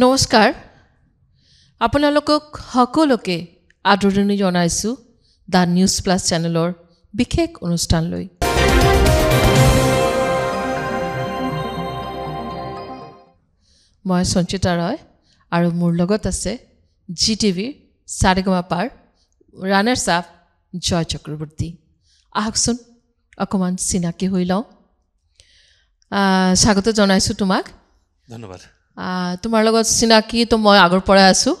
নমস্কাৰ আপোনালোকক সকলোকে আদৰণি জনাইছো দা নিউজ প্লাস চেনেলৰ বিশেষ অনুষ্ঠানলৈ মই সঞ্চিতা ৰয় আৰু মোৰ লগত আছে জি টিভিৰ সাৰেগামাপাৰ ৰানাৰ্ছ আপ জয় চক্ৰৱৰ্তী আহকচোন অকমান চিনাকি হৈ লওঁ স্বাগত জনাইছো তোমাক ধন্যবাদ তোমাৰ লগত চিনাকি তো মই আগৰ পৰা আছো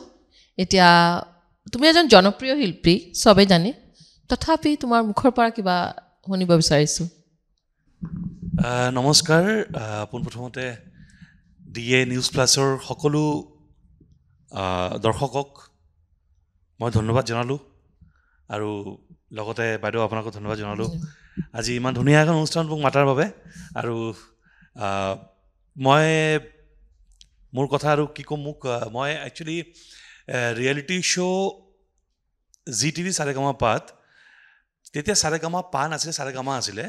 এতিয়া তুমি এজন জনপ্ৰিয় শিল্পী সবে জানে তথাপি তোমাৰ মুখৰ পৰা কিবা শুনিব বিচাৰিছো নমস্কাৰ পোনপ্ৰথমতে ডিএ নিউজ প্লাছৰ সকলো দৰ্শকক মই ধন্যবাদ জনালোঁ আৰু লগতে বাইদেউ আপোনাকো ধন্যবাদ জনালোঁ আজি ইমান ধুনীয়া এখন অনুষ্ঠান মোক মাতাৰ বাবে আৰু মই মোৰ কথা আৰু কি ক'ম মোক মই actually reality show' Zee TV সাৰেগামাপাত তেতিয়া সাৰেগামাপা নাছিলে সাৰেগামা আছিলে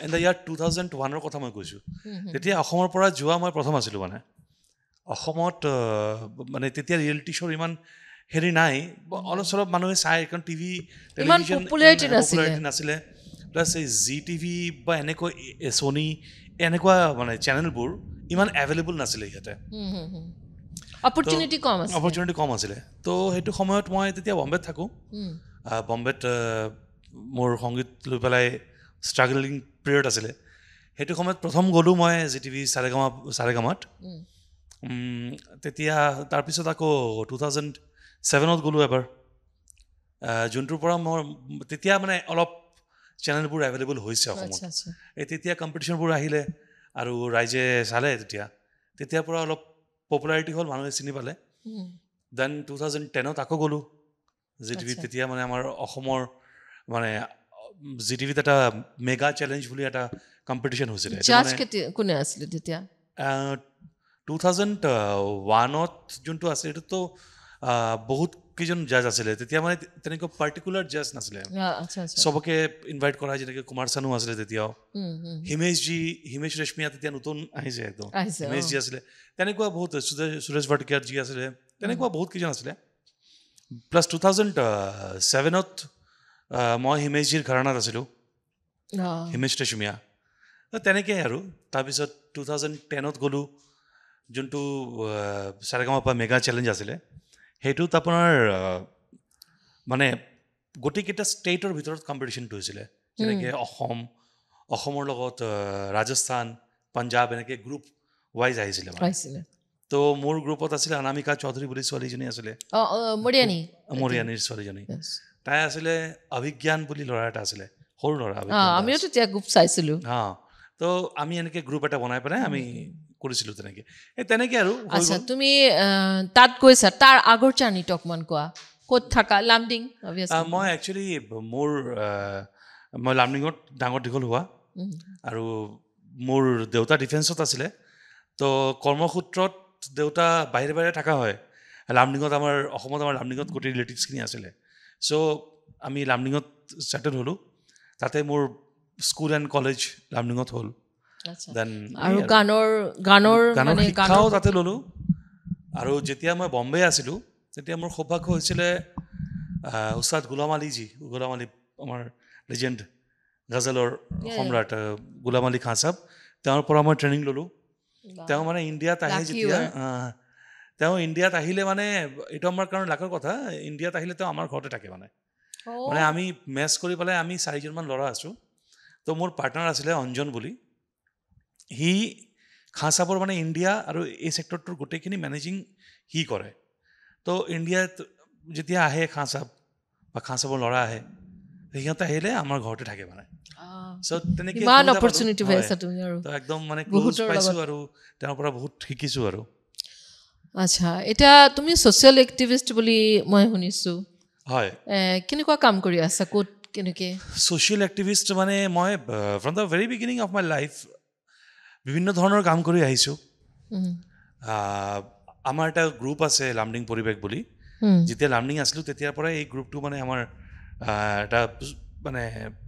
ইন দ্য ইয়াৰ 2001ৰ কথা মই কৈছোঁ তেতিয়া অসমৰ পৰা যোৱা মই প্ৰথম আছিলোঁ মানে অসমত মানে তেতিয়া ৰিয়েলিটি শ্ব' ইমান হেৰি নাই অলপ চলপ মানুহে চাই কাৰণ টিভি টেলিভিশ্যন পপুলাৰিটি নাছিলে প্লাছ এই জি টিভি বা এনেকৈ ছনী এনেকুৱা মানে চেনেলবোৰ ইমান এভেইলেবল নাছিলে ইয়াতে অপৰচুনিটি কম আছিলে তো সেইটো সময়ত মই তেতিয়া বম্বেত থাকোঁ বম্বেত মোৰ সংগীত লৈ পেলাই ষ্ট্ৰাগলিং পিৰিয়ড আছিলে সেইটো সময়ত প্ৰথম গ'লোঁ মই জি টিভি সাৰেগামাত তেতিয়া তাৰপিছত আকৌ 2007ত গ'লোঁ এবাৰ যোনটোৰ পৰা মোৰ তেতিয়া মানে অলপ চেনেলবোৰ এভেইলেবল হৈছে অসমত এই তেতিয়া কম্পিটিশ্যনবোৰ আহিলে আৰু ৰাইজে চালে তেতিয়াৰ পৰা অলপ পপুলাৰিটি হ'ল মানুহে চিনি পালে দেন 2010ত আকৌ গ'লোঁ জি টিভিত তেতিয়া মানে আমাৰ অসমৰ মানে জি টিভিত এটা মেগা চেলেঞ্জ বুলি এটা কম্পিটিশ্যন হৈছিলে কোনে আছিলে তেতিয়া 2001ত যোনটো আছিলে এইটোতো বহুত কেইজন জাজ আছিলে তেতিয়া মানে তেনেকুৱা পাৰ্টিকুলাৰ জাজ নাছিলে চবকে ইনভাইট কৰা যেনেকৈ কুমাৰ চানু আছিলে তেতিয়াও হিমেশ ৰেশমিয়া তেতিয়া নতুন আহিছে একদম হিমেশজী আছিলে তেনেকুৱা বহুত সুৰেশ ভাটকিয়াৰজী আছিলে তেনেকুৱা বহুত কেইজন আছিলে প্লাছ 2007ত মই হিমেশজীৰ ঘৰানাত আছিলোঁ হিমেশ ৰেশমিয়া তেনেকৈ আৰু তাৰপিছত 2010ত গ'লোঁ যোনটো সাৰেগামাপা মেগা চেলেঞ্জ আছিলে সেইটোত আপোনাৰ মানে গোটেইকেইটা ষ্টেটৰ ভিতৰত কম্পিটিশ্যনটো হৈছিলে যেনেকৈ অসমৰ লগত ৰাজস্থান পাঞ্জাৱ এনেকৈ গ্ৰুপ ৱাইজ আহিছিলে তো মোৰ গ্ৰুপত আছিলে অনামিকা চৌধুৰী বুলি ছোৱালীজনী আছিলে মৰিয়ানীৰ ছোৱালীজনী তাই আছিলে অভিজ্ঞান বুলি ল'ৰা এটা আছিলে সৰু ল'ৰা আমিও তেতিয়া গ্ৰুপ চাইছিলোঁ তো আমি এনেকৈ গ্ৰুপ এটা বনাই পেলাই আমি কৰিছিলোঁ তেনেকৈ এই তেনেকৈ আৰু আচ্ছা তুমি তাত গৈছা তাৰ আগৰ জাৰ্ণিটো অকণমান কোৱা ক'ত থাকা লামডিং মই একচুৱেলি মই লামডিঙত ডাঙৰ দীঘল হোৱা আৰু মোৰ দেউতা ডিফেন্সত আছিলে তো কৰ্মসূত্ৰত দেউতা বাহিৰে বাহিৰে থকা হয় লামডিঙত অসমত আমাৰ লামডিঙত গোটেই ৰিলেটিভছখিনি আছিলে চ' আমি লামডিঙত ছেটেল হ'লোঁ তাতে মোৰ স্কুল এণ্ড কলেজ লামডিঙত হ'ল দেন আৰু গানৰ শিক্ষাও তাতে ল'লোঁ আৰু যেতিয়া মই বম্বে আছিলোঁ তেতিয়া মোৰ সৌভাগ্য হৈছিলে উস্তাদ গোলাম আলী আমাৰ লেজেণ্ড গজলৰ সম্ৰাট গোলাম আলী খান চাহাব তেওঁৰ পৰা মই ট্ৰেইনিং ল'লোঁ তেওঁ মানে ইণ্ডিয়াত আহে যেতিয়া তেওঁ ইণ্ডিয়াত আহিলে মানে এইটো আমাৰ কাৰণে লাকৰ কথা ইণ্ডিয়াত আহিলে তেওঁ আমাৰ ঘৰতে থাকে মানে আমি মেচ কৰি পেলাই আমি 4জনমান ল'ৰা আছোঁ তো মোৰ পাৰ্টনাৰ আছিলে অঞ্জন বুলি সি খান চাহাবৰ মানে ইণ্ডিয়া আৰু এই ছেক্টৰটোৰ গোটেইখিনি মেনেজিং সি কৰে তো ইণ্ডিয়াত যেতিয়া আহে খান চাহাব বা খান চাহাবৰ ল'ৰা আহে সিহঁতে আহিলে আমাৰ ঘৰতে থাকে মানে তেনেকৈ একদম মানে ক্লোজ পাইছোঁ আৰু তেওঁৰ পৰা বহুত শিকিছোঁ আৰু আচ্ছা এতিয়া তুমি ছ'চিয়েল এক্টিভিষ্ট বুলি মই শুনিছোঁ হয় কেনেকুৱা কাম কৰি আছা ক'ত কেনেকৈ ছ'চিয়েল এক্টিভিষ্ট মানে মই from the very beginning of my life বিভিন্ন ধৰণৰ কাম কৰি আহিছোঁ আমাৰ এটা গ্ৰুপ আছে লামডিং পৰিৱেশ বুলি যেতিয়া লামডিং আছিলোঁ তেতিয়াৰ পৰাই এই গ্ৰুপটো মানে আমাৰ এটা মানে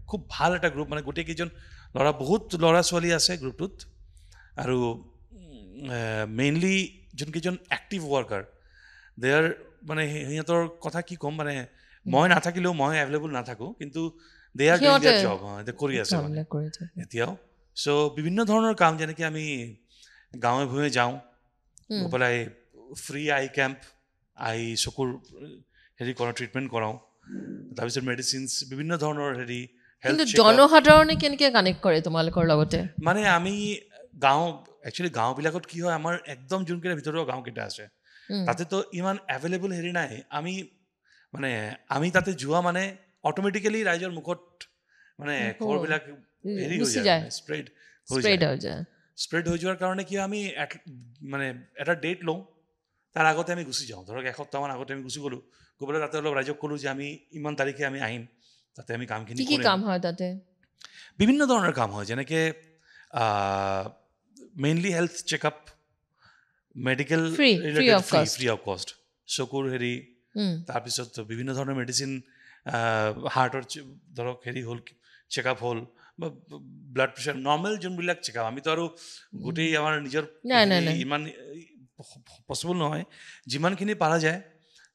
খুব ভাল এটা গ্ৰুপ মানে গোটেইকেইজন বহুত ল'ৰা ছোৱালী আছে গ্ৰুপটোত আৰু মেইনলি যোনকেইজন এক্টিভ ৱৰ্কাৰ দে আৰ মানে সিহঁতৰ কথা কি ক'ম মানে মই নাথাকিলেও মই এভেইলেবল নাথাকোঁ কিন্তু দে আৰ ডুইং দেয়াৰ জব কৰি আছে মানে এতিয়াও চ' বিভিন্ন ধৰণৰ কাম যেনেকৈ আমি গাঁৱে ভূঞে যাওঁ গৈ পেলাই ফ্ৰী আই কেম্প আই চকুৰ হেৰি কৰাওঁ ট্ৰিটমেণ্ট কৰাওঁ তাৰপিছত মেডিচিনছ বিভিন্ন ধৰণৰ হেৰি কিন্তু জনসাধাৰণে কেনেকৈ কানেক্ট কৰে তোমালোকৰ লগতে মানে আমি একচুৱেলি গাঁওবিলাকত কি হয় আমাৰ একদম যোনকেইটা ভিতৰুৱা গাঁওকেইটা আছে তাতেতো ইমান এভেইলেবল হেৰি নাই আমি তাতে যোৱা মানে অট'মেটিকেলি ৰাইজৰ মুখত মানে খবৰবিলাক হেৰি হৈ যায় স্প্ৰেড হৈ যোৱাৰ কাৰণে কি আমি মানে এটা ডেট লওঁ তাৰ আগতে আমি গুচি যাওঁ ধৰক এসপ্তাহমান আগতে আমি গুচি গ'লোঁ গৈ পেলাই তাতে অলপ ৰাইজক ক'লোঁ যে আমি ইমান তাৰিখে আমি আহিম তাতে আমি কামখিনি কি কাম হয় তাতে বিভিন্ন ধৰণৰ কাম হয় যেনেকৈ mainly health checkup medical free of কষ্ট চকুৰ হেৰি তাৰপিছত বিভিন্ন ধৰণৰ মেডিচিন হাৰ্টৰ ধৰক হেৰি হ'ল চেকআপ হ'ল বা ব্লাড প্ৰেছাৰ নৰ্মেল যোনবিলাক চেকআপ আমিতো আৰু গোটেই আমাৰ নিজৰ ইমান পচিবল নহয় যিমানখিনি পাৰা যায়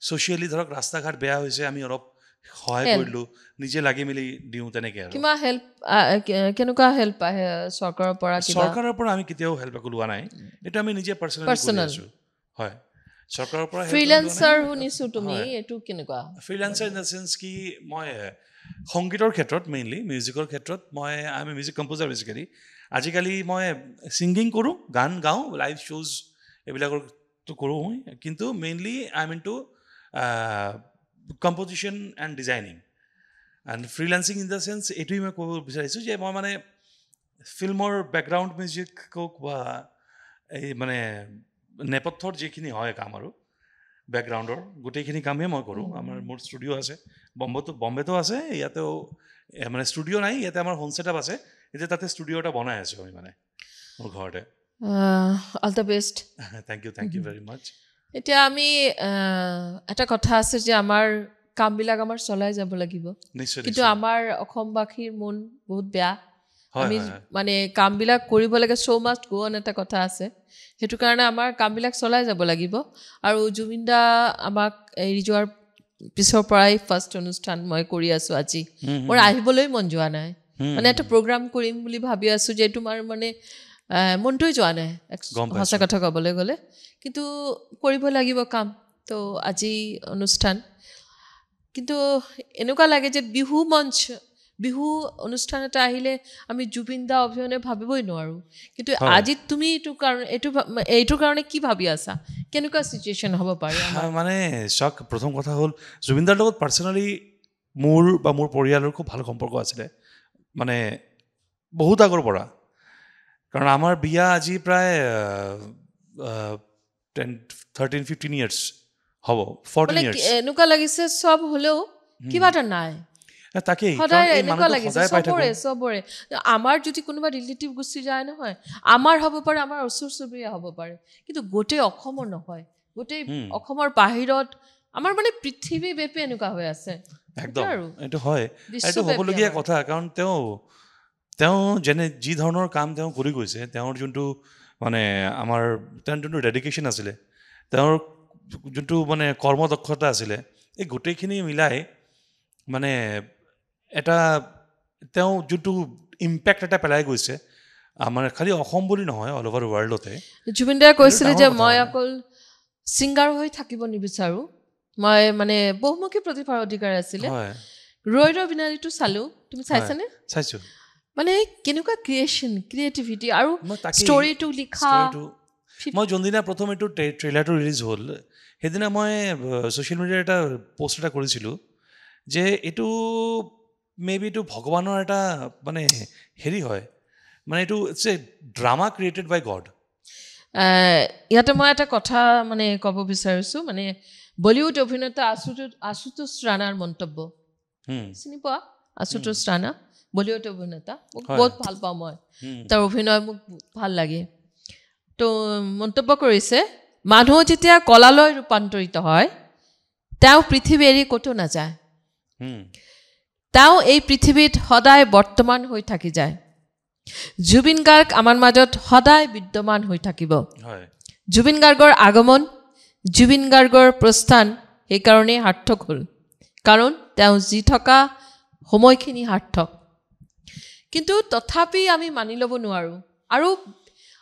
ছ'চিয়েলি ধৰক ৰাস্তা ঘাট বেয়া হৈছে আমি অলপ সহায় কৰিলোঁ নিজে লাগি মেলি দিওঁ তেনেকৈ আৰু কেনেকুৱা হেল্প আহে চৰকাৰৰ পৰা আমি কেতিয়াও হেল্প একো লোৱা নাই এইটো আমি নিজে পাৰ্চনেলি আছোঁ হয় চৰকাৰৰ পৰা ফ্ৰীলেন্সাৰ শুনিছোঁ তুমি এইটো কেনেকুৱা ফ্ৰীলেন্সাৰ ইন দ্য চেন্স কি মই সংগীতৰ ক্ষেত্ৰত মেইনলি মিউজিকৰ ক্ষেত্ৰত মই I M A music composer basically আজিকালি মই ছিংগিং কৰোঁ গান গাওঁ লাইভ শ্ব'জ এইবিলাকতো কৰোঁ কিন্তু mainly I am into composition and designing and freelancing in the sense এইটোৱেই মই ক'ব বিচাৰিছোঁ যে মই মানে ফিল্মৰ বেকগ্ৰাউণ্ড মিউজিক কওক বা এই মানে নেপথ্যৰ যিখিনি হয় কাম আৰু বেকগ্ৰাউণ্ডৰ গোটেইখিনি কামেই মই কৰোঁ মোৰ ষ্টুডিঅ' আছে বম্বেতো আছে ইয়াতেও মানে ষ্টুডিঅ' নাই ইয়াতে আমাৰ হোম ছেটআপ আছে এতিয়া তাতে ষ্টুডিঅ' এটা বনাই আছোঁ আমি মানে মোৰ ঘৰতে all the best thank you very much এতিয়া আমি এটা কথা আছে যে আমাৰ কামবিলাক আমাৰ চলাই যাব লাগিব কিন্তু আমাৰ অসমবাসীৰ মন বহুত বেয়া আমি মানে কামবিলাক কৰিব লাগে চ' মাষ্ট গ' অন এটা কথা আছে সেইটো কাৰণে আমাৰ কামবিলাক চলাই যাব লাগিব আৰু জুবিন দা আমাক এৰি যোৱাৰ পিছৰ পৰাই ফাৰ্ষ্ট অনুষ্ঠান মই কৰি আছোঁ আজি মোৰ আহিবলৈ মন যোৱা নাই মানে এটা প্ৰগ্ৰাম কৰিম বুলি ভাবি আছোঁ যে তোমাৰ মানে মনটোৱে যোৱা নাই সঁচা কথা ক'বলৈ গ'লে কিন্তু কৰিব লাগিব কাম তো আজি অনুষ্ঠান কিন্তু এনেকুৱা লাগে যে বিহু অনুষ্ঠান এটা আহিলে আমি জুবিন দা অবিহনে ভাবিবই নোৱাৰোঁ কিন্তু আজি তুমি এইটোৰ কাৰণে কি ভাবি আছা কেনেকুৱা চিটুৱেশ্যন হ'ব পাৰে মানে চাওক প্ৰথম কথা হ'ল জুবিন দাৰ লগত পাৰ্চনেলি মোৰ পৰিয়ালৰ খুব ভাল সম্পৰ্ক আছিলে মানে বহুত আগৰ পৰা কাৰণ আমাৰ বিয়া আজি প্ৰায় 13-15 years হ'ব 14 years এনেকুৱা লাগিছে চব হ'লেও কিবা এটা নাই তাকেই চবৰে আমাৰ যদি কোনোবা ৰিলেটিভ গুচি যায় নহয় আমাৰ হ'ব পাৰে আমাৰ ওচৰ চুবুৰীয়া হ'ব পাৰে কিন্তু গোটেই অসমৰ নহয় গোটেই অসমৰ বাহিৰত আমাৰ মানে পৃথিৱী ব্যাপী এনেকুৱা হৈ আছে একদম এইটো হয় এইটো হ'বলগীয়া কথা কাৰণ তেওঁ যি ধৰণৰ কাম তেওঁ কৰি গৈছে তেওঁৰ যোনটো মানে তেওঁৰ যোনটো ডেডিকেশ্যন আছিলে তেওঁৰ যোনটো মানে কৰ্মদক্ষতা আছিলে এই গোটেইখিনি মিলাই মানে এটা তেওঁ যোনটো ইম্পেক্ট এটা পেলাই গৈছে আমাৰ খালি অসম বুলি নহয় অল অভাৰ ৱৰ্ল্ডতে জুবিন দাই কৈছিলে যে মই অকল ছিংগাৰ হৈ থাকিব নিবিচাৰোঁ মই মানে বহুমুখী প্ৰতিভাৰ অধিকাৰ আছিলে ৰৈ বিনালীটো চালোঁ তুমি চাইছানে চাইছোঁ মানে কেনেকুৱা ক্ৰিয়েটিভিটি আৰু ষ্টৰিটো লিখা মই যোনদিনা প্ৰথম এইটো ট্ৰেইলাৰটো ৰিলিজ হ'ল সেইদিনা মই ছ'চিয়েল মিডিয়াৰ এটা পষ্ট এটা কৰিছিলোঁ যে এইটো মেবি এইটো ভগৱানৰ এটা মানে হেৰি হয় মানে এইটো it's a drama created by God ইয়াতে মই এটা কথা মানে ক'ব বিচাৰিছোঁ মানে বলিউড অভিনেতা আশুতোষ ৰাণাৰ মন্তব্য চিনি পোৱা আশুতোষ ৰাণা বলিউড অভিনেতা মোক বহুত ভাল পাওঁ মই তাৰ অভিনয় মোক ভাল লাগে তো মন্তব্য কৰিছে মানুহ যেতিয়া কলালৈ ৰূপান্তৰিত হয় তেওঁ পৃথিৱী এৰি ক'তো নাযায় তেওঁ এই পৃথিৱীত সদায় বৰ্তমান হৈ থাকি যায় জুবিন গাৰ্গ আমাৰ মাজত সদায় বিদ্যমান হৈ থাকিব জুবিন গাৰ্গৰ আগমন, জুবিন গাৰ্গৰ প্ৰস্থান সেইকাৰণেই সাৰ্থক হ'ল, কাৰণ তেওঁ যি থকা সময়খিনি সাৰ্থক। কিন্তু তথাপি আমি মানি ল'ব নোৱাৰোঁ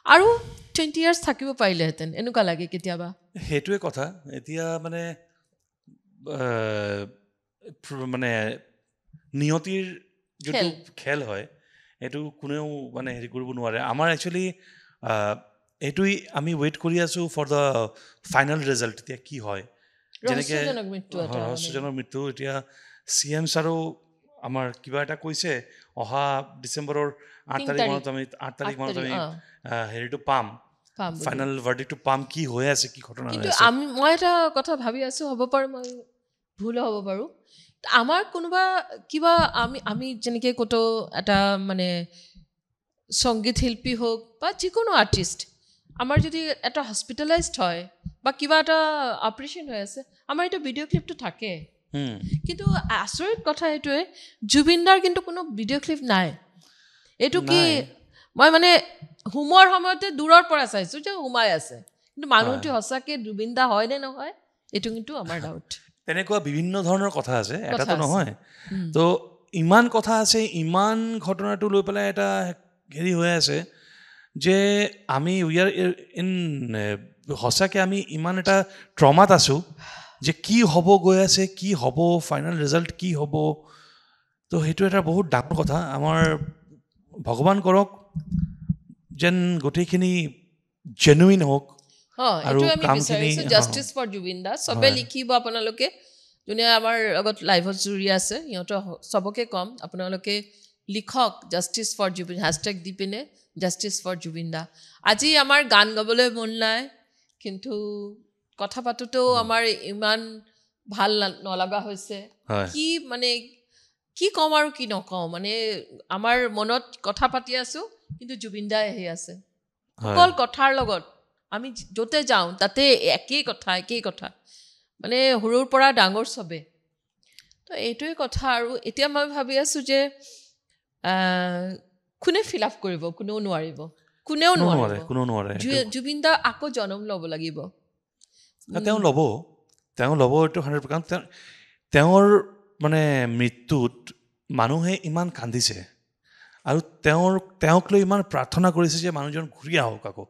আৰু 20 years থাকিব পাৰিলেহেঁতেন, এনেকুৱা লাগে কেতিয়াবা। সেইটোৱে কথা। এতিয়া মানে মানে নিয়তিৰ যোনটো খেল হয় সেইটো কোনেও মানে হেৰি কৰিব নোৱাৰে। আমাৰ একচুৱেলি এইটোৱেই আমি ৱেইট কৰি আছোঁ ফৰ দ্য ফাইনেল ৰিজাল্ট, এতিয়া কি হয়। যেনেকৈ ৰহস্যজনক মৃত্যু, এতিয়া CM ছাৰো আমাৰ কিবা এটা কৈছে, অহা ডিচেম্বৰৰ 8 তাৰিখমানত আমি হেৰিটো পাম, ফাইনেল ভাৰ্ডিক্টটো পাম, কি হৈ আছে, কি ঘটনা হৈ আছে। মই এটা কথা ভাবি আছোঁ, হ'ব পাৰোঁ মই ভুল হ'ব পাৰোঁ, আমাৰ কোনোবা কিবা আমি যেনেকৈ ক'তো এটা মানে সংগীত শিল্পী হওক বা যিকোনো আৰ্টিষ্ট, আমাৰ যদি এটা হস্পিটেলাইজড হয় বা কিবা এটা অপাৰেশ্যন হৈ আছে, আমাৰ এইটো ভিডিঅ' ক্লিপটো থাকে। কিন্তু আচৰিত কথা এইটোৱে, জুবিনদাৰ কিন্তু কোনো ভিডিঅ' ক্লিপ নাই। এইটো কি, মই মানে সোমোৱাৰ সময়তে দূৰৰ পৰা চাইছোঁ যে সোমাই আছে, কিন্তু মানুহটো সঁচাকৈ জুবিনদা হয় নে নহয়, এইটো কিন্তু আমাৰ ডাউট। তেনেকুৱা বিভিন্ন ধৰণৰ কথা আছে, এটাতো নহয়। তো ইমান কথা আছে, ইমান ঘটনাটো লৈ পেলাই এটা হেৰি হৈ আছে যে আমি সঁচাকৈ আমি ইমান এটা ট্ৰমাত আছোঁ যে কি হ'ব গৈ আছে, কি হ'ব, ফাইনেল ৰিজাল্ট কি হ'ব। তো সেইটো এটা বহুত ডাঙৰ কথা। আমাৰ ভগৱান কৰক যেন গোটেইখিনি জেনুইন হওক আৰু কামখিনি জাষ্টিছ ফৰ জুবিন দা। চবে লিখিব আপোনালোকে, যোনে আমাৰ লগত লাইভত জুৰি আছে, সিহঁতৰ চবকে ক'ম, আপোনালোকে লিখক জাষ্টিছ ফৰ জুবিন, হেছটেগ দি পিনে জাষ্টিছ ফৰ জুবিন দা। আজি আমাৰ গান গাবলৈ মন নাই, কিন্তু কথা পাতোঁতেও আমাৰ ইমান ভাল নলগা হৈছে। কি মানে কি ক'ম আৰু কি নকওঁ, মানে আমাৰ মনত কথা পাতি আছোঁ, কিন্তু জুবিন দাই আহি আছে অকল কথাৰ লগত। আমি য'তে যাওঁ তাতে একেই কথা, মানে সৰুৰ পৰা ডাঙৰ চবে। তো এইটোৱে কথা। আৰু এতিয়া মই ভাবি আছোঁ যে কোনে ফিল আপ কৰিব, কোনেও নোৱাৰিব। জুবিন দা আকৌ জন্ম ল'ব লাগিব। তেওঁ ল'ব এইটো 100%। তেওঁৰ মানে মৃত্যুত মানুহে ইমান কান্দিছে আৰু তেওঁক লৈ ইমান প্ৰাৰ্থনা কৰিছে যে মানুহজন ঘূৰি আহক আকৌ।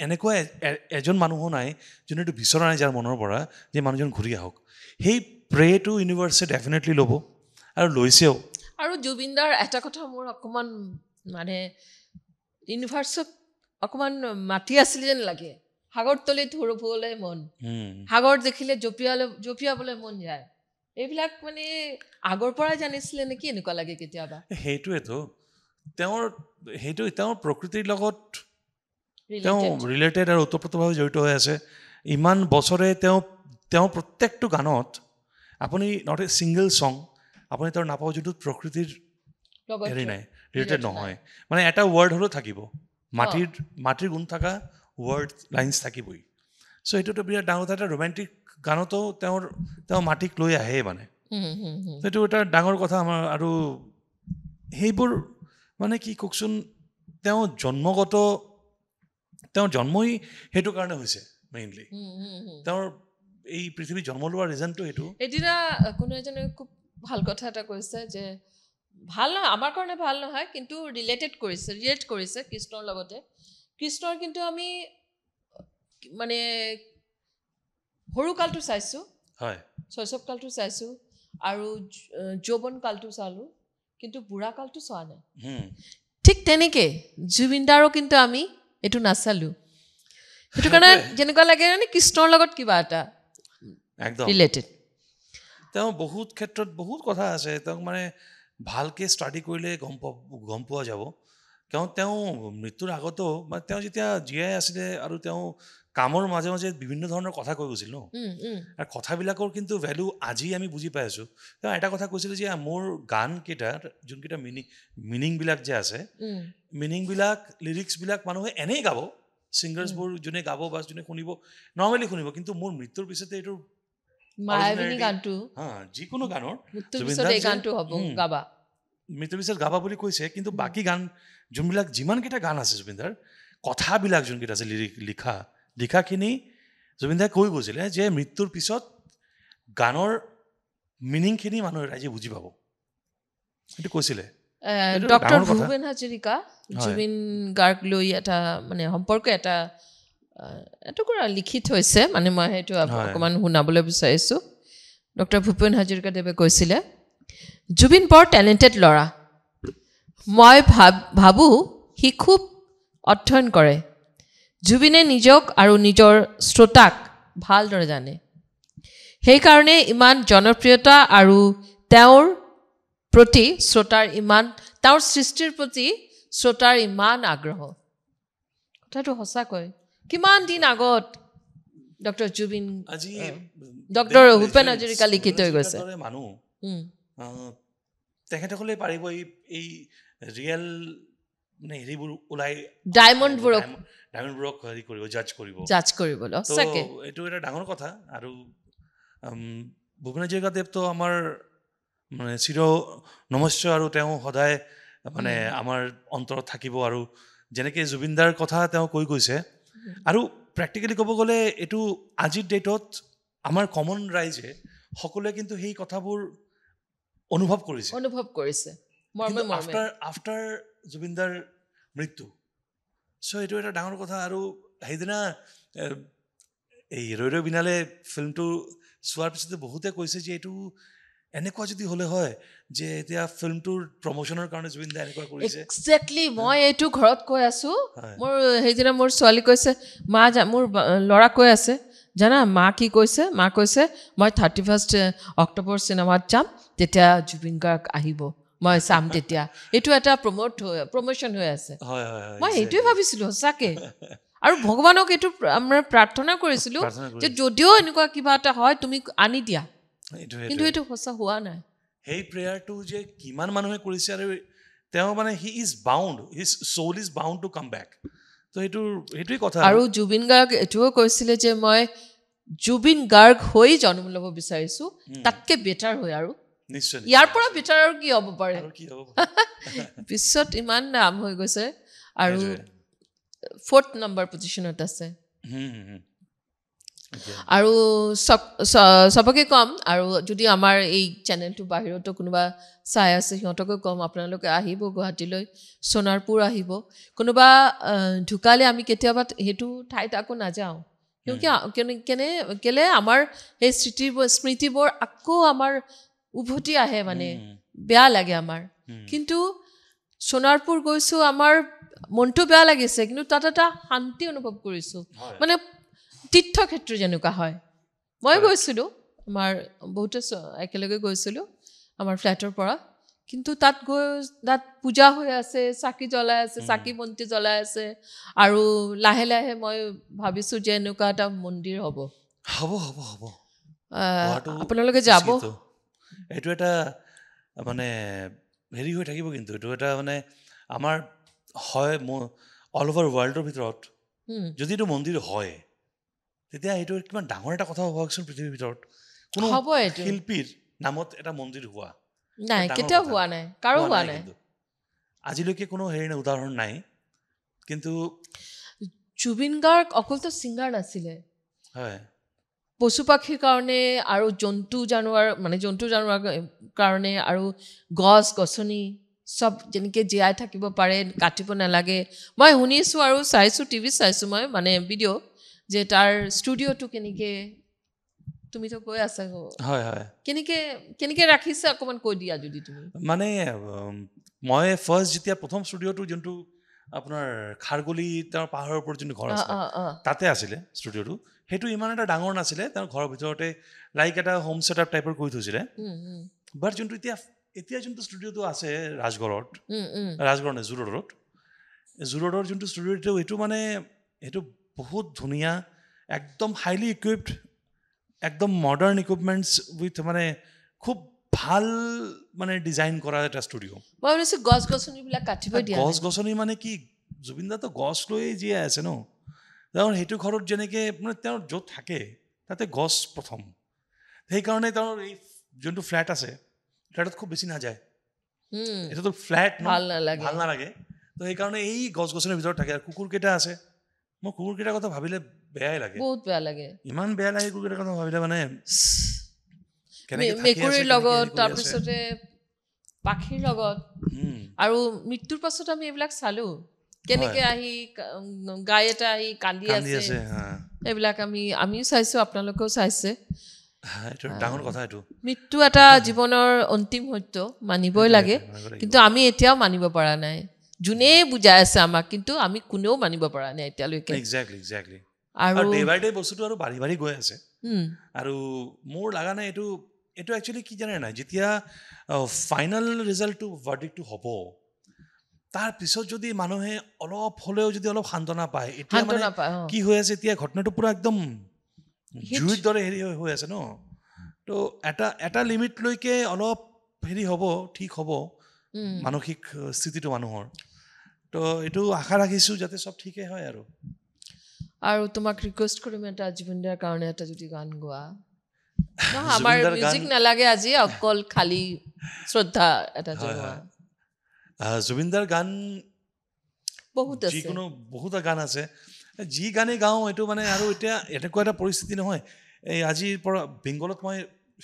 এনেকুৱা এজন মানুহো নাই যোনে এইটো বিচৰা নাই যাৰ মনৰ পৰা যে মানুহজন ঘূৰি আহক। সেই প্ৰেটো ইউনিভাৰ্ছে ডেফিনেটলি ল'ব আৰু লৈছেও। আৰু জুবিনদাৰ এটা কথা মোৰ অকণমান মানে ইউনিভাৰ্চক অকণমান মাতি আছিল যেন লাগে। সাগৰ তলিত সৰুবলৈ মন, সাগৰ দেখিলে জঁপিয়াবলৈ মন যায়। এইবিলাক মানে আগৰ পৰাই জানিছিলে নেকি, এনেকুৱা লাগে কেতিয়াবা। সেইটোৱেতো তেওঁৰ প্ৰকৃতিৰ লগত তেওঁ ৰিলেটেড আৰু ওতঃপ্ৰোতভাৱে জড়িত হৈ আছে। ইমান বছৰে তেওঁ প্ৰত্যেকটো গানত আপুনি নট এ ছিংগল ছং আপুনি তেওঁৰ নাপাব যোনটোত প্ৰকৃতিৰ হেৰি নাই, ৰিলেটেড নহয়। মানে এটা ৱৰ্ড হ'লেও থাকিব, মাটিৰ গুণ থকা ৱৰ্ড লাইন্স থাকিবই। চ' সেইটোতো বিৰাট ডাঙৰ কথা। এটা ৰোমেণ্টিক গানতো তেওঁ মাটিক লৈ আহে, মানে সেইটো এটা ডাঙৰ কথা আমাৰ। আৰু সেইবোৰ মানে কি কওকচোন, তেওঁ জন্মই সেইটো কাৰণে হৈছে মেইনলি। তেওঁৰ এই পৃথিৱীত জন্ম লোৱাৰ ৰিজনটো সেইটো। এদিনা কোনো এজনে খুব ভাল কথা এটা কৈছে যে ভাল নহয়, আমাৰ কাৰণে ভাল নহয়, কিন্তু ৰিলেট কৰিছে কৃষ্ণৰ লগতে। কৃষ্ণৰ কিন্তু আমি মানে সৰুকালটো চাইছোঁ, শৈশৱকালটো চাইছোঁ, আৰু যৌৱন কালটো চালোঁ, কিন্তু বুঢ়া কালটো চোৱা নাই। ঠিক তেনেকৈ জুবিনদাৰো কিন্তু আমি এইটো নাচালোঁ। সেইটো কাৰণে যেনেকুৱা লাগে মানে কৃষ্ণৰ লগত কিবা এটা ৰিলেটেড। তেওঁ বহুত ক্ষেত্ৰত বহুত কথা আছে, তেওঁক মানে ভালকৈ ষ্টাডি কৰিলে গম পোৱা যাব। তেওঁ মৃত্যুৰ আগতো মানে তেওঁ যেতিয়া জীয়াই আছিলে আৰু তেওঁ কামৰ মাজে মাজে বিভিন্ন ধৰণৰ কথা কৈ গৈছিল ন, আৰু কথাবিলাকৰ কিন্তু ভেলু আজি আমি বুজি পাই আছোঁ। তেওঁ এটা কথা কৈছিলে যে মোৰ গানকেইটাৰ যোনকেইটা মিনিংবিলাক যে আছে, মিনিংবিলাক লিৰিক্সবিলাক মানুহে এনেই গাব, ছিংগাৰ্ছবোৰ যোনে গাব বা যোনে শুনিব নৰ্মেলি শুনিব, কিন্তু মোৰ মৃত্যুৰ পিছতে এইটো যিকোনো গানৰ মৃত্যুৰ পিছত গাবা বুলি কৈছে। কিন্তু বাকী গান যোনবিলাক যিমানকেইটা গান আছে জুবিনদাৰ, কথাবিলাক যোনকেইটা আছে লিখা, লিখাখিনি জুবিন দাই কৈ গৈছিলে যে মৃত্যুৰ পিছত গানৰ মিনিংখিনি মানুহ ৰাইজে বুজি পাব, সেইটো কৈছিলে। ডক্টৰ ভূপেন হাজৰিকা জুবিন গাৰ্গ লৈ এটা মানে সম্পৰ্ক এটা এটুকুৰা লিখি থৈছে, মানে মই সেইটো অকণমান শুনাবলৈ বিচাৰিছোঁ। ডক্টৰ ভূপেন হাজৰিকাদেৱে কৈছিলে, জুবিন বৰ টেলেণ্টেড ল'ৰা, মই ভাবোঁ সি খুব অধ্যয়ন কৰে। জুবিনে নিজক আৰু নিজৰ শ্ৰোতাক ভালদৰে জানে, সেইকাৰণে ইমান জনপ্ৰিয়তা আৰু তেওঁৰ প্ৰতি শ্ৰোতাৰ ইমান, তেওঁৰ সৃষ্টিৰ প্ৰতি শ্ৰোতাৰ ইমান আগ্ৰহ। কথাটো সঁচাকৈ কিমান দিন আগত ডক্টৰ জুবিন ডক্টৰ ভূপেন হাজৰিকা লিখি থৈ গৈছে। মানুহ তেখেতসকলে পাৰিব এই ৰিয়েল মানে হেৰিবোৰ ওলাই ডায়মণ্ডবোৰক হেৰি কৰিব, জাজ কৰিব এইটো এটা ডাঙৰ কথা। আৰু ভূপেন হাজৰিকাদেৱতো আমাৰ মানে চিৰ নমস্য, আৰু তেওঁ সদায় মানে আমাৰ অন্তৰত থাকিব। আৰু যেনেকৈ জুবিনদাৰ কথা তেওঁ কৈ গৈছে, আৰু প্ৰেক্টিকেলি ক'ব গ'লে এইটো আজিৰ ডেটত আমাৰ কমন ৰাইজে সকলোৱে কিন্তু সেই কথাবোৰ অনুভৱ কৰিছে আফটাৰ জুবিনদাৰ মৃত্যু। চ' এইটো এটা ডাঙৰ কথা। আৰু সেইদিনা এই ৰৈ ৰৈ বিনালে ফিল্মটো চোৱাৰ পিছতে বহুতে কৈছে যে এইটো এনেকুৱা যদি হ'লে হয় যে এতিয়া ফিল্মটোৰ প্ৰমোশ্যনৰ কাৰণে জুবিন দাই এনেকুৱা কৰিছে। এক্সেক্টলি মই এইটো ঘৰত কৈ আছোঁ, মোৰ সেইদিনা মোৰ ছোৱালী কৈছে, মা মোৰ ল'ৰা কৈ আছে জানা মা কি কৈছে, মা কৈছে মই 31 অক্টোবৰ চিনেমাত যাম, তেতিয়া জুবিন গাৰ্গ আহিব, মই চাম তেতিয়া। এইটো এটা প্ৰমোশ্যন হৈ আছে। মই সেইটোৱে ভাবিছিলোঁ সঁচাকৈ, আৰু ভগৱানক এইটো আমাৰ প্ৰাৰ্থনা কৰিছিলোঁ যে যদিও এনেকুৱা কিবা এটা হয় তুমি আনি দিয়া, কিন্তু এইটো সঁচা হোৱা নাই। সেই প্ৰেয়াৰটো যে কিমান মানুহে কৰিছে, আৰু তেওঁ মানে he is bound, his soul is bound to come back. তো সেইটোৱে কথা। আৰু জুবিন গাৰ্গ এইটোও কৈছিলে যে মই জুবিন গাৰ্গ হৈ জন্ম ল'ব বিচাৰিছোঁ, তাতকৈ বেটাৰ হৈ, আৰু নিশ্চয় ইয়াৰ পৰা বেটাৰ আৰু কি হ'ব পাৰে। বিশ্বত ইমান নাম হৈ গৈছে, আৰু 4th নম্বৰ পজিশ্যনত আছে। আৰু চবকে ক'ম, আৰু যদি আমাৰ এই চেনেলটো বাহিৰতো কোনোবা চাই আছে সিহঁতকো ক'ম, আপোনালোকে আহিব গুৱাহাটীলৈ, সোণাৰপুৰ আহিব। কোনোবা ঢুকালে আমি কেতিয়াবা সেইটো ঠাইত আকৌ নাযাওঁ, কেলে আমাৰ সেই স্মৃতিবোৰ আকৌ আমাৰ উভতি আহে, মানে বেয়া লাগে আমাৰ। কিন্তু সোণাৰপুৰ গৈছোঁ, আমাৰ মনটো বেয়া লাগিছে, কিন্তু তাত এটা শান্তি অনুভৱ কৰিছোঁ, মানে তীৰ্থক্ষেত্ৰ যেনেকুৱা হয়। মই গৈছিলোঁ, আমাৰ বহুতে একেলগে গৈছিলোঁ আমাৰ ফ্লেটৰ পৰা, কিন্তু তাত গৈ তাত পূজা হৈ আছে, চাকি জ্বলাই আছে, চাকি বন্তি জ্বলাই আছে, আৰু লাহে লাহে মই ভাবিছোঁ যে এনেকুৱা এটা মন্দিৰ হ'ব। আপোনালোকে যাব, এইটো এটা মানে হেৰি হৈ থাকিব। কিন্তু এইটো এটা মানে আমাৰ হয় অল অভাৰ ৱৰ্ল্ডৰ ভিতৰত যদি এইটো মন্দিৰ হয়, তেতিয়া এইটো কিমান ডাঙৰ এটা কথা হোৱাকচোন। পৃথিৱীৰ ভিতৰত কোনো শিল্পীৰ নামত এটা মন্দিৰ হোৱা নাই, কেতিয়াও হোৱা নাই, কাৰো হোৱা নাই আজিলৈকে, কোনো হেৰি উদাহৰণ নাই। কিন্তু জুবিন গাৰ্গ অকলতো ছিংগাৰ নাছিলে, হয়, পশু পাক্ষীৰ কাৰণে আৰু জন্তু জানোৱাৰ কাৰণে, আৰু গছ গছনি চব যেনেকৈ জীয়াই থাকিব পাৰে, কাটিব নালাগে। মই শুনিছোঁ আৰু চাইছোঁ, টিভিত চাইছোঁ মই, মানে ভিডিঅ', যে তাৰ ষ্টুডিঅ'টো কেনেকৈ, তুমিতো কৈ আছা, কেনেকৈ ৰাখিছে, অকণমান কৈ দিয়া যদি তুমি। মানে মই ফাৰ্ষ্ট যেতিয়া প্ৰথম ষ্টুডিঅ'টো, যোনটো আপোনাৰ খাৰগলি তেওঁৰ পাহাৰৰ ওপৰত যোনটো ঘৰ আছে, তাতে আছিলে ষ্টুডিঅ'টো। সেইটো ইমান এটা ডাঙৰ নাছিলে, তেওঁৰ ঘৰৰ ভিতৰতে লাইক এটা হোম ছেটআপ টাইপৰ কৰি থৈছিলে। বাট যোনটো এতিয়া যোনটো ষ্টুডিঅ'টো আছে ৰাজগড়ত, ৰাজগড় নে জু ৰোডৰ যোনটো ষ্টুডিঅ'টো, সেইটো বহুত ধুনীয়া, একদম হাইলি ইকুইপড, একদম মডাৰ্ণ ইকুইপমেণ্টছ উইথ মানে খুব ভাল মানে ডিজাইন কৰা এটা ষ্টুডিঅ'। মই ভাবিছোঁ গছ গছনিবিলাক কাটিব দিয়া, গছ গছনি মানে কি, জুবিন দাতো গছ লৈয়ে জীয়াই আছে ন। তেওঁৰ সেইটো ঘৰত যেনেকৈ মানে তেওঁৰ য'ত থাকে তাতে গছ প্ৰথম, সেইকাৰণে তেওঁৰ এই যোনটো ফ্লেট আছে, ফ্লেটত খুব বেছি নাযায়, এইটোতো ফ্লেট ভাল নালাগে। তো সেইকাৰণে এই গছ গছনিৰ ভিতৰত থাকে। আৰু কুকুৰকেইটা আছে, মোৰ কুকুৰকেইটাৰ কথা ভাবিলে বেয়াই লাগে, বহুত বেয়া লাগে, ইমান বেয়া লাগে কুকুৰকেইটাৰ কথা ভাবিলে। মানে মেকুৰীৰ লগত, তাৰপিছতে পাখিৰ লগত, আৰু মৃত্যুৰ পাছত আমি এইবিলাক চালো কেনেকে আহি গাই এটা আহি কান্দি আছে, এইবিলাক আমিও চাইছো, আপোনালোকেও চাইছে। ডাঙৰ কথা এইটো। মৃত্যু এটা জীৱনৰ অন্তিম সত্য, মানিবই লাগে, কিন্তু আমি এতিয়াও মানিব পৰা নাই। যোনে বুজাই আছে আমাক, কিন্তু আমি কোনেও মানিব পৰা নাই এতিয়ালৈকে। এক্সেক্টলি। আৰু ডে বাই ডে বস্তুটো আৰু বাঢ়ি বাঢ়ি গৈ আছে। আৰু মোৰ লগা নাই এইটো একচুৱেলি কি জানে নাই, যেতিয়া ফাইনেল ৰিজাল্টটো ভাৰ্ডিক্টটো হ'ব, তাৰ পিছত যদি মানুহে অলপ হ'লেও যদি অলপ সান্তনা পায়, এতিয়া মানে কি হৈ আছে, এতিয়া ঘটনাটো পুৰা একদম জুইৰ দৰে হেৰি হৈ আছে ন। তো এটা লিমিটলৈকে অলপ হেৰি হ'ব, ঠিক হ'ব মানসিক স্থিতিটো মানুহৰ। তো এইটো আশা ৰাখিছোঁ যাতে চব ঠিকে হয়। আৰু তোমাক ৰিকুৱেষ্ট কৰিম, এটা জুবিন দাৰ কাৰণে এটা যদি গান গোৱা। আমাৰ মিউজিক নালাগে আজি, অকল খালি শ্ৰদ্ধা এটা জনোৱা। জুবিন দাৰ গান বহুত আছে, যিকোনো বহুতো গান আছে, যি গানেই গাওঁ এইটো মানে। আৰু এতিয়া এনেকুৱা এটা পৰিস্থিতি নহয়, এই আজিৰ পৰা বেংগলত মই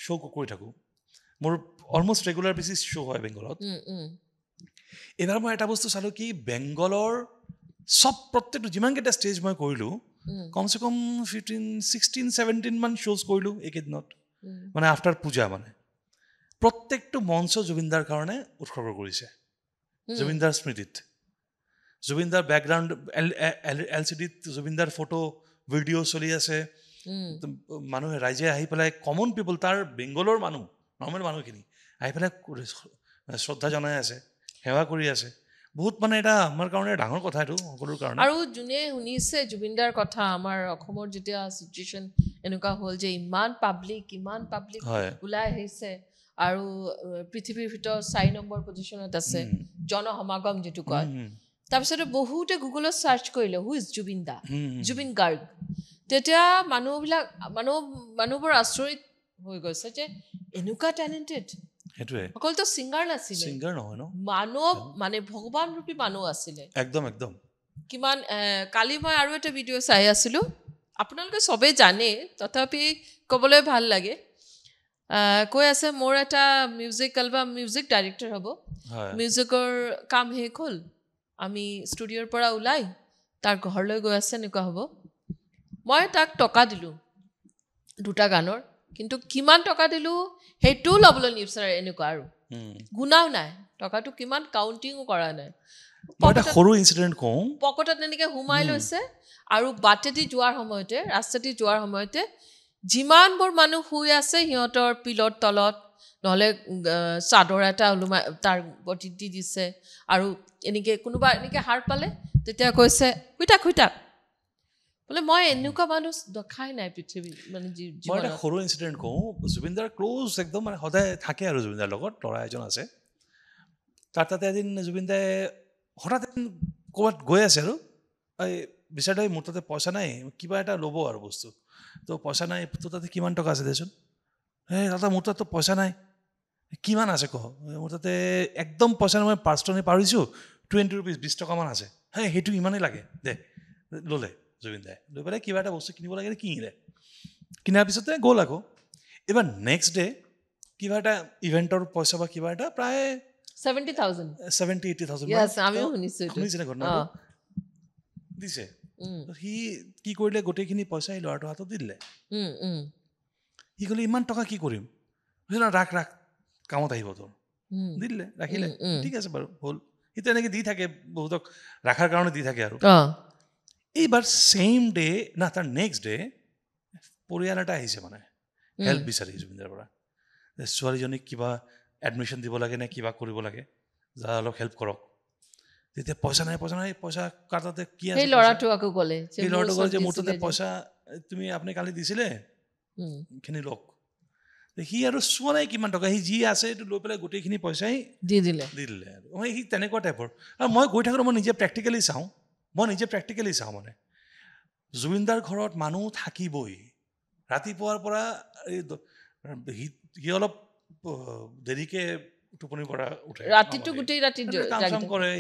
শ্ব' কৰি থাকোঁ, মোৰ অলমষ্ট ৰেগুলাৰ বেচিছ শ্ব' হয় বেংগলত। এইবাৰ মই এটা বস্তু চালোঁ কি, বেংগলৰ প্ৰত্যেকটো যিমানকেইটা ষ্টেজ মই কৰিলোঁ, কমচে কম 16-17 মান শ্ব'জ কৰিলোঁ এইকেইদিনত, মানে আফটাৰ পূজা। মানে প্ৰত্যেকটো মঞ্চ জুবিনদাৰ কাৰণে উৎসৰ্গ কৰিছে, জুবিনদাৰ স্মৃতিত। জুবিনদাৰ বেকগ্ৰাউণ্ড LCDত জুবিনদাৰ ফটো ভিডিঅ' চলি আছে। মানুহে ৰাইজে আহি পেলাই, কমন পিপল, তাৰ বেংগলৰ মানুহ, নৰ্মেল মানুহখিনি আহি পেলাই শ্ৰদ্ধা জনাই আছে, সেৱা কৰি আছে। বহুত মানে এটা আমাৰ কাৰণে ডাঙৰ কথা এইটো, সকলোৰ কাৰণে। আৰু যোনে শুনিছে জুবিনদাৰ কথা, আমাৰ অসমৰ যেতিয়া চিটুৱেশ্যন এনেকুৱা হ'ল যে ইমান পাব্লিক ওলাই আহিছে, আৰু পৃথিৱীৰ ভিতৰত 4 নম্বৰ পজিশ্যনত আছে জনসমাগম যিটো কয়। তাৰপিছতে বহুতে গুগলত চাৰ্চ কৰিলে হু ইজ জুবিন দা, জুবিন গাৰ্গ। তেতিয়া মানুহবোৰ আচৰিত হৈ গৈছে যে এনেকুৱা টেলেণ্টেড। সেইটোৱে, অকলতো ছিংগাৰ নাছিলে, ছিংগাৰ নহয় ন, মানৱ, মানে ভগৱান ৰূপী মানুহ আছিলে। একদম। কিমান কালি মই আৰু এটা ভিডিঅ' চাই আছিলোঁ, আপোনালোকে চবেই জানে, তথাপি ক'বলৈ ভাল লাগে। কৈ আছে, মোৰ এটা মিউজিক এলবাম, মিউজিক ডাইৰেক্টৰ হ'ব, মিউজিকৰ কাম শেষ হ'ল, আমি ষ্টুডিঅ'ৰ পৰা ওলাই তাৰ ঘৰলৈ গৈ আছে, এনেকুৱা হ'ব। মই তাক টকা দিলোঁ 2টা গানৰ, কিন্তু কিমান টকা দিলোঁ সেইটোও ল'বলৈ নিবিচাৰে, এনেকুৱা। আৰু গুণাও নাই, টকাটো কিমান কাউণ্টিঙো কৰা নাই, সৰু ইনচিডেণ্ট কওঁ, পকেটত এনেকৈ সোমাই লৈছে। আৰু বাটেদি যোৱাৰ সময়তে, ৰাস্তাদি যোৱাৰ সময়তে যিমানবোৰ মানুহ শুই আছে সিহঁতৰ পিলৰ তলত, নহ'লে চাদৰ এটা ওলোমাই তাৰ বটি দি দিছে। আৰু কোনোবা এনেকৈ সাৰ পালে, তেতিয়া কৈছে শুই থাক। বোলে মই এনেকুৱা মানুহ দেখাই নাই পৃথিৱীত, মানে মই এটা সৰু ইনচিডেণ্ট কওঁ। জুবিনদাৰ ক্ল'জ একদম, মানে সদায় থাকে আৰু জুবিনদাৰ লগত। ল'ৰা এজন আছে, তাতে এদিন জুবিনদাই হঠাৎ এদিন ক'ৰবাত গৈ আছে, আৰু এই বিচাৰে মোৰ তাতে পইচা নাই, কিবা এটা ল'ব আৰু বস্তু। তো পইচা নাই, তোৰ তাতে কিমান টকা আছে দেচোন। দাদা মোৰ তাততো পইচা নাই। কিমান আছে কহ? মোৰ তাতে একদম পইচা নাই, মই পাৰ্চটনি পাৰিছোঁ, 20 rupees, 20 টকামান আছে। সেইটো ইমানেই লাগে দে। ল'লে জুবিনদাই, লৈ পেলাই কিবা এটা বস্তু কিনিব লাগে, কিনিলে। কিনাৰ পিছতে গ'ল আকৌ। এইবাৰ নেক্সট ডে কিবা এটা ইভেণ্টৰ পইচা বা কিবা এটা প্ৰায় 70,000-80,000 শুনিছিলে ঘটনাটো, দিছে। সি কি কৰিলে, গোটেইখিনি পইচা এই ল'ৰাটোৰ হাতত দি দিলে। সি ক'লে ইমান টকা কি কৰিম? ৰাখ কামত আহিব তোৰ। দি দিলে, ৰাখিলে। ঠিক আছে বাৰু, হ'ল। সি তেনেকৈ দি থাকে, বহুতক ৰাখাৰ কাৰণে দি থাকে। আৰু এইবাৰ ছেইম ডে না, তাৰ নেক্সট ডে পৰিয়াল এটা আহিছে, মানে হেল্প বিচাৰি জুবিনদাৰ পৰা। ছোৱালীজনীক কিবা এডমিশ্যন দিব লাগে নে কিবা কৰিব লাগে, যা অলপ হেল্প কৰক। তেতিয়া পইচা নাই, পইচা কাৰ তাতে কি আছে? ল'ৰাটো আকৌ ক'লে যে মোৰ তাতে পইচা আপুনি কালি দিছিলে, এইখিনি লওক। সি আৰু চোৱা নাই কিমান টকা, সি যি আছে এইটো লৈ পেলাই গোটেইখিনি পইচাই দি দিলে। আৰু সি তেনেকুৱা টাইপৰ। আৰু মই গৈ থাকোঁ, মই নিজে প্ৰেক্টিকেলি চাওঁ। মানে জুবিনদাৰ ঘৰত মানুহ থাকিবই। ৰাতিপুৱাৰ পৰা সি অলপ দেৰিকে টোপনিৰ পৰা উঠে, ৰাতিটো গোটেই ৰাতি কাম কৰে,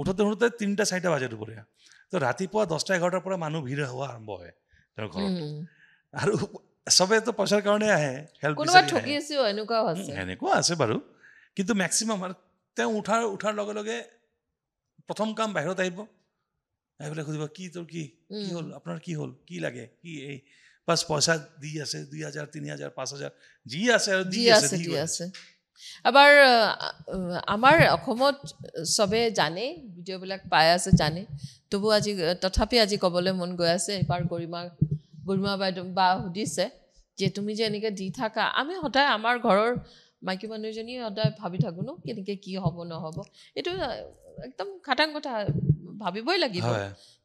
উঠোতে 3টা-4টা বাজে দুপৰীয়া। তো ৰাতিপুৱা 10টা-11টাৰ পৰা মানুহ ভিৰ হোৱা আৰম্ভ হয় তেওঁৰ ঘৰত আৰু চবেতো পইচাৰ কাৰণে আহে হেল্প এনেকুৱা আছে বাৰু কিন্তু মেক্সিমাম তেওঁ উঠাৰ লগে লগে প্ৰথম কাম বাহিৰত আহিব আহি পেলাই সুধিব কি তোৰ কি হ'ল আপোনাৰ কি হ'ল কি লাগে কি এই বাছ পইচা দি আছে 2,000 3,000 5,000 যি আছে আৰু দি আছে এবাৰ আমাৰ অসমত চবে জানে ভিডিঅ'বিলাক পাই আছে জানে তথাপি আজি ক'বলৈ মন গৈ আছে এবাৰ গৰিমা বাইদেউ বা সুধিছে যে তুমি যে এনেকৈ দি থাকা আমি সদায় আমাৰ ঘৰৰ মাইকী মানুহজনী সদায় ভাবি থাকোঁ ন কেনেকৈ কি হ'ব নহ'ব এইটো একদম খাটাং কথা ভাবিবই লাগিব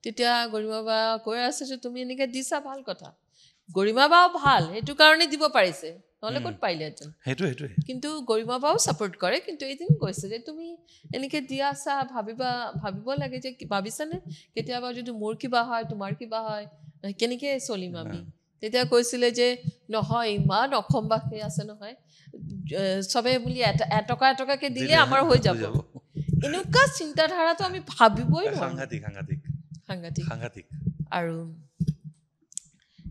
তেতিয়া গৰিমা বা কৈ আছে যে তুমি এনেকৈ দিছা ভাল কথা গৰিমা বাও ভাল সেইটো কাৰণে দিব পাৰিছে নহ'লে ক'ত পাৰিলেহেঁতেন সেইটোৱে কিন্তু গৰিমা বাও ছাপোৰ্ট কৰে কিন্তু এদিন কৈছে যে তুমি এনেকৈ দি আছা ভাবিব লাগে যে ভাবিছানে কেতিয়াবা যদি মোৰ কিবা হয় তোমাৰ কিবা হয় কেনেকৈ চলিম আমি তেতিয়া কৈছিলে যে নহয় ইমান অসমবাসী আছে নহয় চবে বুলি এটকাকৈ দিলে আমাৰ হৈ যাব এনেকুৱা চিন্তাধাৰাটো আমি ভাবিবই নোৱাৰোঁ সাংঘাতিক আৰু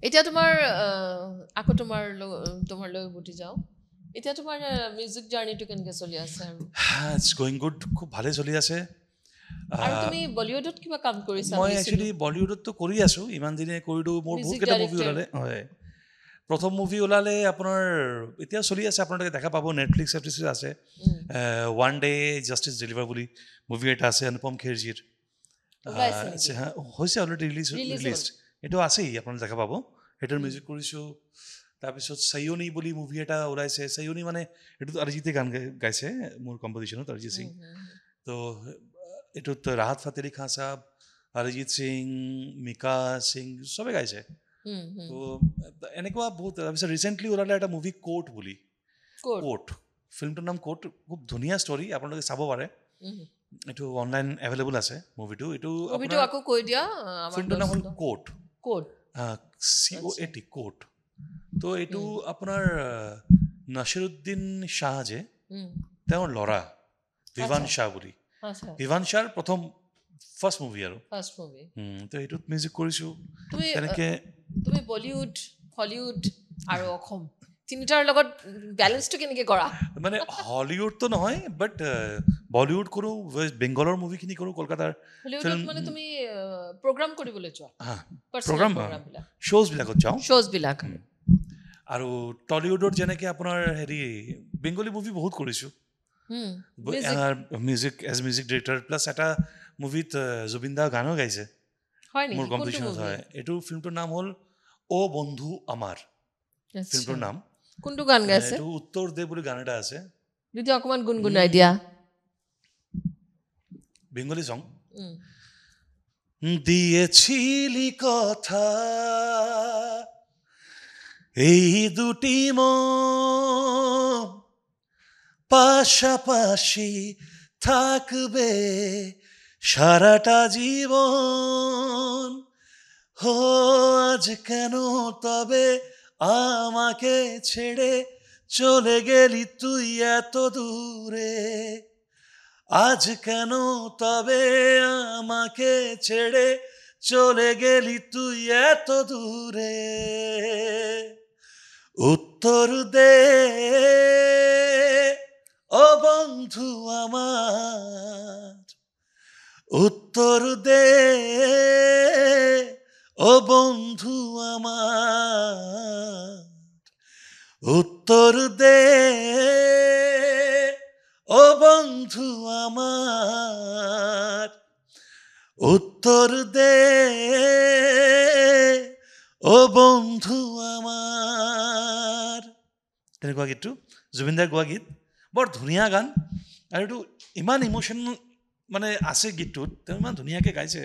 এতিয়া তোমাৰ আকৌ তোমাৰলৈ উভতি যাওঁ এতিয়া তোমাৰ মিউজিক জাৰ্নিটো কেনেকৈ চলি আছে আৰু ইটছ গোইং গুড খুব ভালে চলি আছে আৰু তুমি বলিউডত কিবা কাম কৰিছা মই একচুৱেলি বলিউডতো কৰি আছোঁ ইমান দিনে কৰিলোঁ মোৰ বহুতকেইটা মুভি ওলালে হয় প্ৰথম মুভি ওলালে আপোনাৰ এতিয়া চলি আছে আপোনালোকে দেখা পাব নেটফ্লিক্স আছে ওৱান ডে জাষ্টিছ ডেলিভাৰ বুলি মুভি এটা আছে অনুপম খেৰজীৰ হৈছে অলৰেডি ৰিলিজ এইটো আছেই আপোনালোকে দেখা পাব সেইটোৰ মিউজিক কৰিছোঁ তাৰপিছত চয়নি বুলি মুভি এটা ওলাইছে চয়নি মানে এইটোত অৰিজিতে গান গাইছে মোৰ কম্পজিশ্যনত অৰিজিত সিং তো এইটোত ৰাহাত ফাতে আলি খান চাহাব অৰিজিত সিং মিকা সিং চবে গাইছে তো এনেকুৱা বহুত তাৰপিছত ৰিচেণ্টলি ওলালে এটা মুভি কোৰ্ট বুলি কোৰ্ট ফিল্মটোৰ নাম কোৰ্ট খুব ধুনীয়া ষ্টৰী আপোনালোকে চাব পাৰে এইটো অনলাইন এভেইলেবল আছে মুভিটো এইটো আকৌ কৈ দিয়া ফিল্মটোৰ নাম হ'ল কোৰ্ট COAT কোৰ্ট তো এইটো আপোনাৰ নাছিৰুদ্দিন শ্বাহ যে তেওঁৰ ল'ৰা ভিভান শ্বাহ বুলি ভিভান শ্বাহৰ ফাৰ্ষ্ট মুভি আৰু তো এইটোত মিউজিক কৰিছোঁ তেনেকৈ তুমি বলিউড হলিউড আৰু অসম তিনিটাৰ লগত বেলেঞ্চটো কেনেকৈ কৰা মানে হলিউডটো নহয় বাট বলিউড কৰোঁ ৱেষ্ট বেংগলৰ মুভিখিনি কৰোঁ কলকাতাৰ হলিউডত মানে তুমি প্ৰগ্ৰাম কৰিবলৈ যোৱা প্ৰগ্ৰাম শ্ব'জবিলাকত যাওঁ আৰু টলিউডত যেনেকৈ আপোনাৰ হেৰি বেংগলী মুভি বহুত কৰিছোঁ মিউজিক ডিৰেক্টৰ প্লাছ এটা মুভিত জুবিন দা গানো গাইছে মোৰ কম্পজিশ্যনত হয় এইটো ফিল্মটোৰ নাম হ'ল অ' বন্ধু আমাৰ ফিল্মটোৰ নাম কোনটো গান গাইছে এইটো উত্তৰ দে বুলি গান এটা আছে যদি অকণমান গুণগুণাই দিয়া বেংগলী সং দিয়েছিলি কথা এই দুটি মন পাশাপাশি থাকবে সারাটা জীবন হো আজ কেন তবে আমাকে ছেড়ে চলে গেলি তুই এত দূরে আজ কেন তবে আমাকে ছেড়ে চলে গেলি তুই এত দূরে উত্তর দে ও বন্ধু আমার উত্তর দে ও বন্ধু আমার উত্তর দে ও বন্ধু আমার উত্তর দে ও বন্ধু আমার তেনেকুৱা গীতটো জুবিন দাৰ গোৱা গীত বৰ ধুনীয়া গান আৰু এইটো ইমান ইম'শ্যন মানে আছে গীতটোত তেওঁ ইমান ধুনীয়াকৈ গাইছে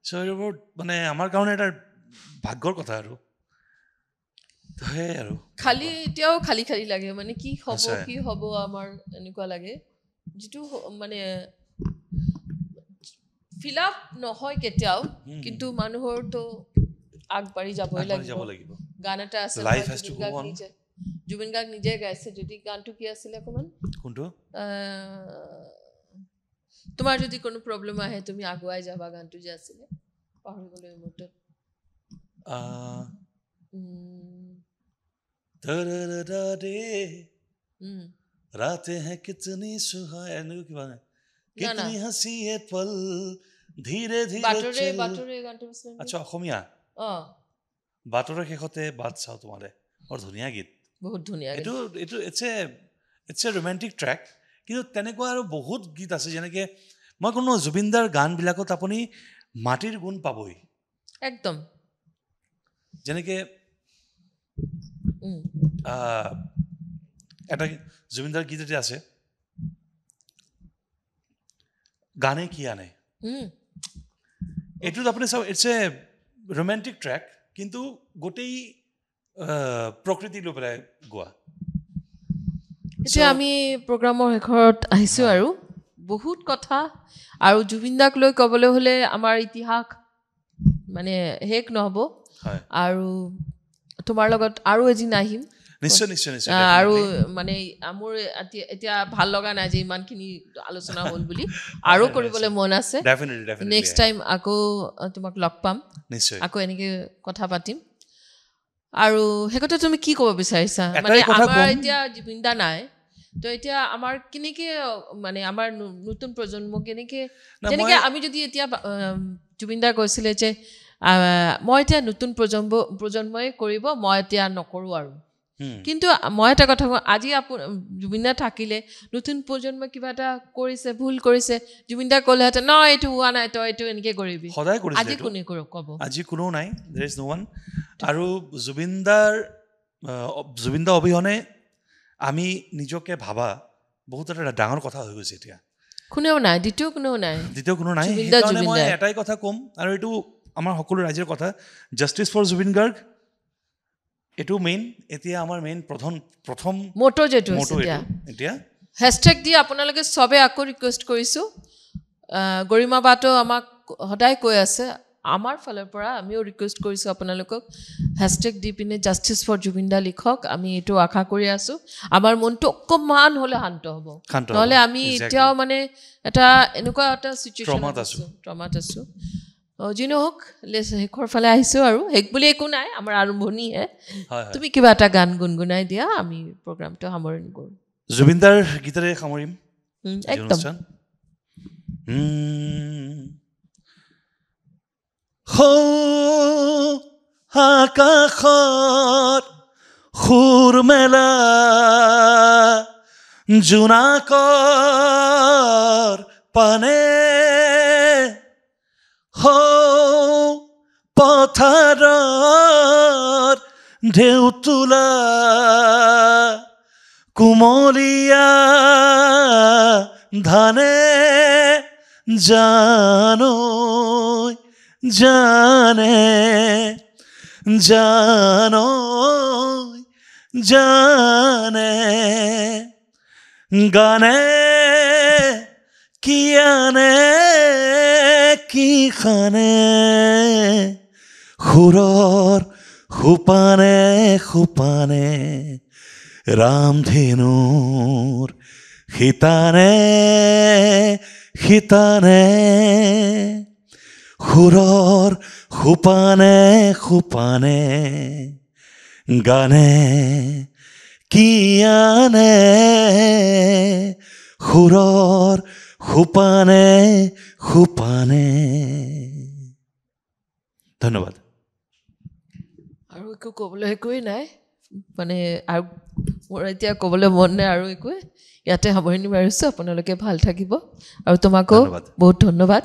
চ' এইবোৰ মানে আমাৰ কাৰণে এটা ভাগ্যৰ কথা আৰু সেয়াই আৰু খালী এতিয়াও খালী লাগে মানে কি হ'ব আমাৰ এনেকুৱা লাগে যিটো মানে ফিল আপ নহয় কেতিয়াও কিন্তু মানুহৰতো আগবাঢ়ি যাবই লাগিব গান এটা আছে জুবিন গাৰ্গ নিজে গাইছে যদি গানটো কি আছিলে অকণমান কোনটো তোমাৰ যদি কোনো প্ৰব্লেম আহে তুমি আগুৱাই যাবা গানটো যে আছিলে পাহৰি গ'লো এই মুহূৰ্তত रातें हैं कितनी सुहानी कितनी हंसी ये पल धीरे धीरे বাটৰে বাটৰে গানটো আছিলে আচ্ছা অসমীয়া বাটৰে শেষতে বাট চাও তোমাৰে বৰ ধুনীয়া গীত বহুত ধুনীয়া এইটো এইটো ইটছ এ ৰোমান্টিক ট্ৰেক কিন্তু তেনেকুৱা আৰু বহুত গীত আছে যেনেকে মই কোনো জুবিনদাৰ গানবিলাকত আপুনি মাটিৰ গুণ পাবই একদম যেনেকে এটা জুবিনদাৰ গীত এটা আছে গানে কি আনে এইটোত আপুনি চাব ইটছ এ ৰোমান্টিক ট্ৰেক কিন্তু গোটেই প্ৰকৃতি লৈ পেলাই গোৱা এতিয়া আমি প্ৰগ্ৰামৰ শেষত আহিছোঁ আৰু বহুত কথা আৰু জুবিনদাক লৈ ক'বলৈ হ'লে আমাৰ ইতিহাস মানে শেষ নহ'ব আৰু তোমাৰ লগত আৰু এদিন আহিম নিশ্চয় নিশ্চয় নিশ্চয় আৰু মানে মোৰ এতিয়া ভাল লগা নাই যে ইমানখিনি আলোচনা হ'ল বুলি আৰু কৰিবলৈ মন আছে নেক্সট টাইম আকৌ তোমাক লগ পাম নিশ্চয় আকৌ এনেকৈ কথা পাতিম আৰু শেষতে তুমি কি ক'ব বিচাৰিছা মানে আমাৰ এতিয়া জুবিনদা নাই তো এতিয়া আমাৰ কেনেকৈ মানে আমাৰ নতুন প্ৰজন্ম কেনেকৈ যেনেকৈ আমি যদি এতিয়া জুবিনদা কৈছিলে যে মই এতিয়া নতুন প্ৰজন্মই কৰিব মই এতিয়া নকৰোঁ আৰু কিন্তু মই এটা কথা কওঁ আজি জুবিনদা থাকিলে নতুন প্ৰজন্মই কিবা এটা কৰিছে ভুল কৰিছে জুবিনদা ক'লেহেঁতেন ন এইটো হোৱা নাই তই এইটো এনেকৈ কৰিবি সদায় কৰিছে আজি কোনে ক'ব আজি কোনো নাই দেৰ ইজ নো ওৱান আৰু জুবিনদা অবিহনে আমি নিজকে ভাবা বহুত এটা ডাঙৰ কথা হৈ গৈছে এতিয়া কোনেও নাই দ্বিতীয় কোনো নাই সেইকাৰণে মই এটাই কথা ক'ম আৰু এইটো আমাৰ সকলো ৰাইজৰ কথা জাষ্টিছ ফৰ জুবিন গাৰ্গ এইটো মেইন এতিয়া আমাৰ মেইন প্ৰথম মটো যেটো এতিয়া হেছটেগ দি আপোনালোকে চবে আকৌ ৰিকুৱেষ্ট কৰিছোঁ গৰিমা বাটো আমাক সদায় কৈ আছে আমাৰ ফালৰ পৰা আমিও ৰিকুৱেষ্ট কৰিছোঁ আপোনালোকক হেছটেগ দি পিনে জাষ্টিছ ফৰ জুবিনদা লিখক আমি এইটো আশা কৰি আছোঁ আমাৰ মনটো অকণমান হ'লে শান্ত হ'ব নহ'লে আমি এতিয়াও মানে এটা এনেকুৱা এটা চিটুৱেশ্যনত আছোঁ ট্ৰমাত আছোঁ যি নহওক শেষৰ ফালে আহিছোঁ আৰু শেষ বুলি একো নাই আমাৰ আৰম্ভণিহে তুমি কিবা এটা গান গুণগুণাই দিয়া আমি প্ৰগ্ৰামটো সামৰণি কৰোঁ জুবিনদাৰ গীতেৰে সামৰিম একদম আকাশত সুৰ মেলা জোনাকৰ পানে পথাৰত ঢেউ তোলা কুমলীয়া ধানে জানৈ জানে জানৈ জানে গানে কি আনে কি খানে সুৰৰ সোপানে সোপানে ৰামধেনুৰ শিতানে শিতানে সুৰৰ সোপানে সোপানে গানে কি আনে সুৰৰ সোপানে সোপানে ধন্যবাদ আৰু একো ক'বলৈ একোৱেই নাই মানে আৰু মোৰ এতিয়া ক'বলৈ মন নাই আৰু একোৱে ইয়াতে সামৰণি মাৰিছোঁ আপোনালোকে ভাল থাকিব আৰু তোমাকো বহুত ধন্যবাদ